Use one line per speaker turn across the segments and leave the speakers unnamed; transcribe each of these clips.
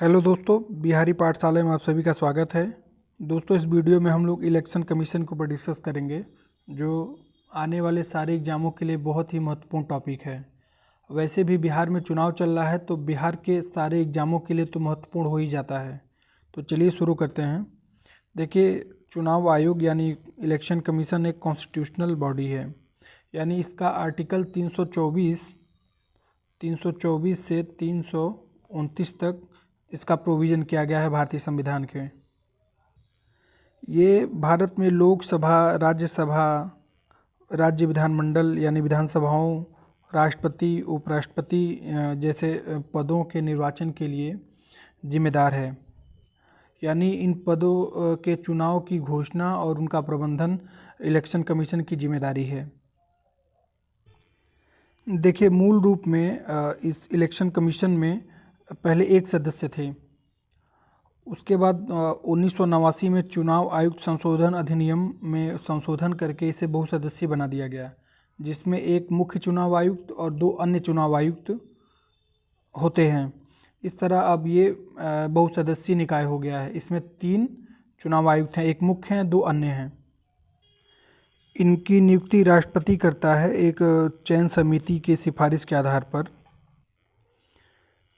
Hello दोस्तों, बिहारी पाठशाला में आप सभी का स्वागत है। दोस्तों, इस वीडियो में हम लोग इलेक्शन कमीशन के ऊपर डिस्कस करेंगे, जो आने वाले सारे एग्ज़ामों के लिए बहुत ही महत्वपूर्ण टॉपिक है। वैसे भी बिहार में चुनाव चल रहा है, तो बिहार के सारे एग्ज़ामों के लिए तो महत्वपूर्ण हो ही जाता है। तो चलिए शुरू करते हैं। देखिए, चुनाव आयोग यानी इलेक्शन कमीशन एक कॉन्स्टिट्यूशनल बॉडी है, यानी इसका आर्टिकल 324 से 329 तक इसका प्रोविज़न किया गया है भारतीय संविधान के। ये भारत में लोकसभा, राज्यसभा, राज्य विधानमंडल यानी विधानसभाओं, राष्ट्रपति, उपराष्ट्रपति जैसे पदों के निर्वाचन के लिए जिम्मेदार है। यानी इन पदों के चुनाव की घोषणा और उनका प्रबंधन इलेक्शन कमीशन की जिम्मेदारी है। देखिए, मूल रूप में इस इलेक्शन कमीशन में पहले एक सदस्य थे। उसके बाद 1989 में चुनाव आयुक्त संशोधन अधिनियम में संशोधन करके इसे बहुसदस्यीय बना दिया गया, जिसमें एक मुख्य चुनाव आयुक्त और 2 अन्य चुनाव आयुक्त होते हैं। इस तरह अब ये बहुसदस्यीय निकाय हो गया है। इसमें 3 चुनाव आयुक्त हैं, एक मुख्य हैं, 2 अन्य हैं। इनकी नियुक्ति राष्ट्रपति करता है एक चयन समिति की सिफारिश के आधार पर।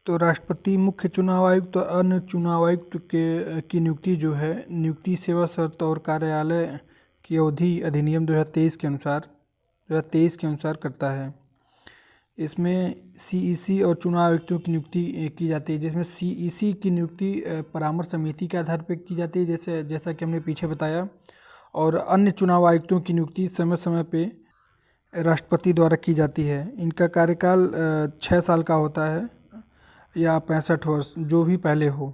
तो राष्ट्रपति, मुख्य चुनाव आयुक्त और अन्य चुनाव आयुक्त की नियुक्ति जो है, नियुक्ति, सेवा शर्त और कार्यालय की अवधि अधिनियम 2023 के अनुसार करता है। इसमें सीईसी और चुनाव आयुक्तों की नियुक्ति की जाती है, जिसमें सीईसी की नियुक्ति परामर्श समिति के आधार पर की जाती है, जैसा कि हमने पीछे बताया। और अन्य चुनाव आयुक्तों की नियुक्ति समय समय पे राष्ट्रपति द्वारा की जाती है। इनका कार्यकाल 6 साल का होता है या 65 वर्ष, जो भी पहले हो।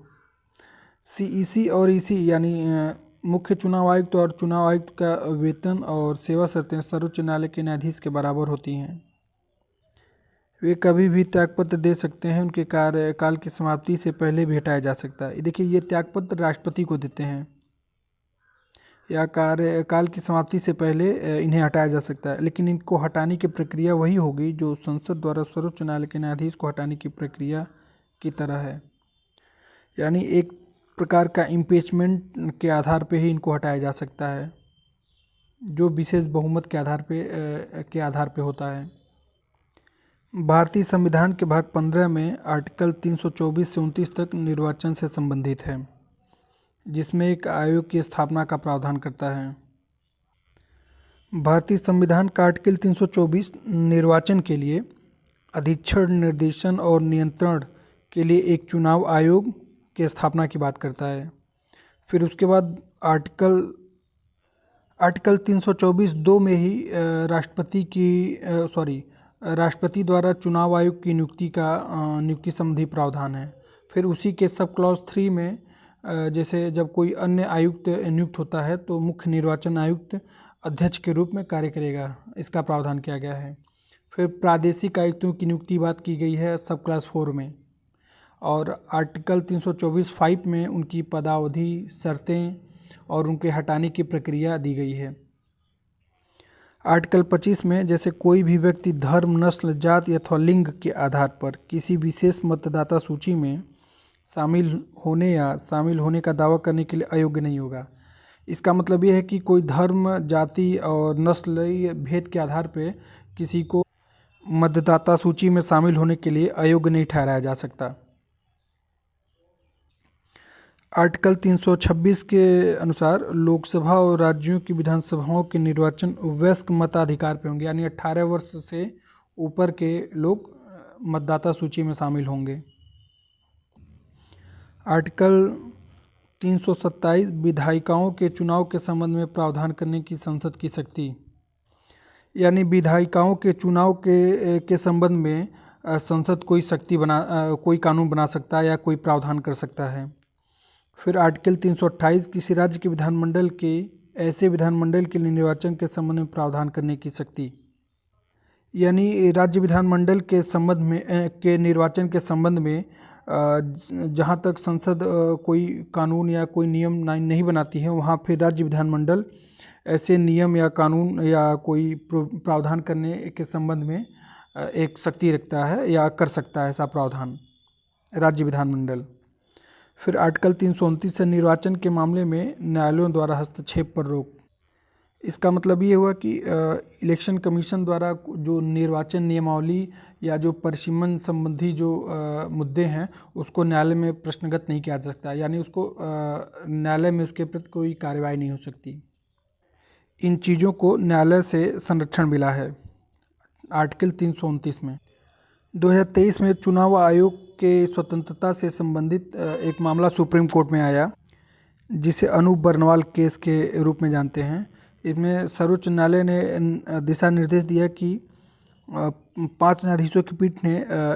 सीईसी और ईसी यानी मुख्य चुनाव आयुक्त और चुनाव आयुक्त का वेतन और सेवा शर्तें सर्वोच्च न्यायालय के न्यायाधीश के बराबर होती हैं। वे कभी भी त्यागपत्र दे सकते हैं, उनके कार्यकाल की समाप्ति से पहले भी हटाया जा सकता है। देखिए, ये त्यागपत्र राष्ट्रपति को देते हैं, या कार्यकाल की समाप्ति से पहले इन्हें हटाया जा सकता है, लेकिन इनको हटाने की प्रक्रिया वही होगी जो संसद द्वारा सर्वोच्च न्यायालय के न्यायाधीश को हटाने की प्रक्रिया की तरह है। यानी एक प्रकार का इम्पीचमेंट के आधार पे ही इनको हटाया जा सकता है, जो विशेष बहुमत के आधार पे होता है। भारतीय संविधान के भाग 15 में आर्टिकल 324 से 29 तक निर्वाचन से संबंधित है, जिसमें एक आयोग की स्थापना का प्रावधान करता है। भारतीय संविधान का आर्टिकल 324 निर्वाचन के लिए अधीक्षण, निर्देशन और नियंत्रण के लिए एक चुनाव आयोग की स्थापना की बात करता है। फिर उसके बाद आर्टिकल 324(2) में ही राष्ट्रपति द्वारा चुनाव आयोग की नियुक्ति संबंधी प्रावधान है। फिर उसी के सब क्लॉज 3 में जैसे जब कोई अन्य आयुक्त नियुक्त होता है तो मुख्य निर्वाचन आयुक्त अध्यक्ष के रूप में कार्य करेगा, इसका प्रावधान किया गया है। फिर प्रादेशिक आयुक्तों की नियुक्ति बात की गई है सब क्लास 4 में, और आर्टिकल 324(5) में उनकी पदावधि, शर्तें और उनके हटाने की प्रक्रिया दी गई है। आर्टिकल 25 में जैसे कोई भी व्यक्ति धर्म, नस्ल, जाति अथवा लिंग के आधार पर किसी विशेष मतदाता सूची में शामिल होने का दावा करने के लिए अयोग्य नहीं होगा। इसका मतलब ये है कि कोई धर्म, जाति और नस्ल ये भेद के आधार पे किसी को मतदाता सूची में शामिल होने के लिए अयोग्य नहीं ठहराया जा सकता। आर्टिकल 326 के अनुसार लोकसभा और राज्यों की विधानसभाओं के निर्वाचन वयस्क मताधिकार पे होंगे, यानी 18 वर्ष से ऊपर के लोग मतदाता सूची में शामिल होंगे। आर्टिकल 327 विधायिकाओं के चुनाव के संबंध में प्रावधान करने की संसद की शक्ति, यानी विधायिकाओं के चुनाव के संबंध में संसद कोई कानून बना सकता है या कोई प्रावधान कर सकता है। फिर आर्टिकल 328 किसी राज्य के विधानमंडल के ऐसे विधानमंडल के लिए निर्वाचन के संबंध में प्रावधान करने की शक्ति, यानी राज्य विधानमंडल के संबंध में के निर्वाचन के संबंध में जहाँ तक संसद कोई कानून या कोई नियम नहीं बनाती है, वहाँ फिर राज्य विधानमंडल ऐसे नियम या कानून या कोई प्रावधान करने के संबंध में एक शक्ति रखता है या कर सकता है ऐसा प्रावधान राज्य विधानमंडल। फिर आर्टिकल 329 से निर्वाचन के मामले में न्यायालयों द्वारा हस्तक्षेप पर रोक। इसका मतलब ये हुआ कि इलेक्शन कमीशन द्वारा जो निर्वाचन नियमावली या जो परिसीमन संबंधी जो मुद्दे हैं उसको न्यायालय में प्रश्नगत नहीं किया जा सकता, यानी उसको न्यायालय में उसके प्रति कोई कार्रवाई नहीं हो सकती। इन चीज़ों को न्यायालय से संरक्षण मिला है आर्टिकल 329 में। 2023 में चुनाव आयोग के स्वतंत्रता से संबंधित एक मामला सुप्रीम कोर्ट में आया, जिसे अनूप बर्नवाल केस के रूप में जानते हैं। इसमें सर्वोच्च न्यायालय ने दिशा निर्देश दिया कि 5 न्यायाधीशों की पीठ ने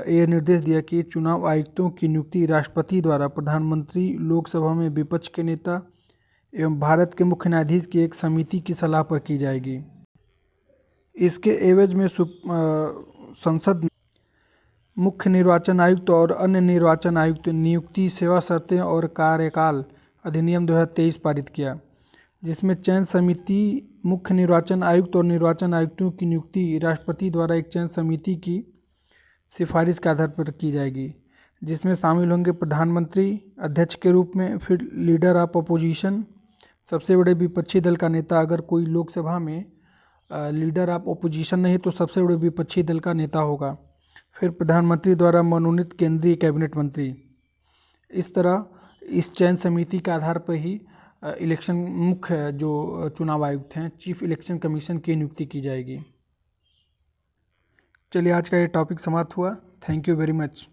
यह निर्देश दिया कि चुनाव आयुक्तों की नियुक्ति राष्ट्रपति द्वारा प्रधानमंत्री, लोकसभा में विपक्ष के नेता एवं भारत के मुख्य न्यायाधीश की एक समिति की सलाह पर की जाएगी। इसके एवज में संसद मुख्य निर्वाचन आयुक्त और अन्य निर्वाचन आयुक्त नियुक्ति, सेवा शर्तें और कार्यकाल अधिनियम 2023 पारित किया, जिसमें चयन समिति, मुख्य निर्वाचन आयुक्त और निर्वाचन आयुक्तों की नियुक्ति राष्ट्रपति द्वारा एक चयन समिति की सिफारिश के आधार पर की जाएगी, जिसमें शामिल होंगे प्रधानमंत्री अध्यक्ष के रूप में, फिर लीडर ऑफ अपोजिशन, सबसे बड़े विपक्षी दल का नेता। अगर कोई लोकसभा में लीडर ऑफ अपोजिशन नहीं तो सबसे बड़े विपक्षी दल का नेता होगा, फिर प्रधानमंत्री द्वारा मनोनीत केंद्रीय कैबिनेट मंत्री। इस तरह इस चयन समिति के आधार पर ही इलेक्शन मुख्य जो चुनाव आयुक्त हैं, चीफ इलेक्शन कमीशन की नियुक्ति की जाएगी। चलिए आज का ये टॉपिक समाप्त हुआ। Thank you very much.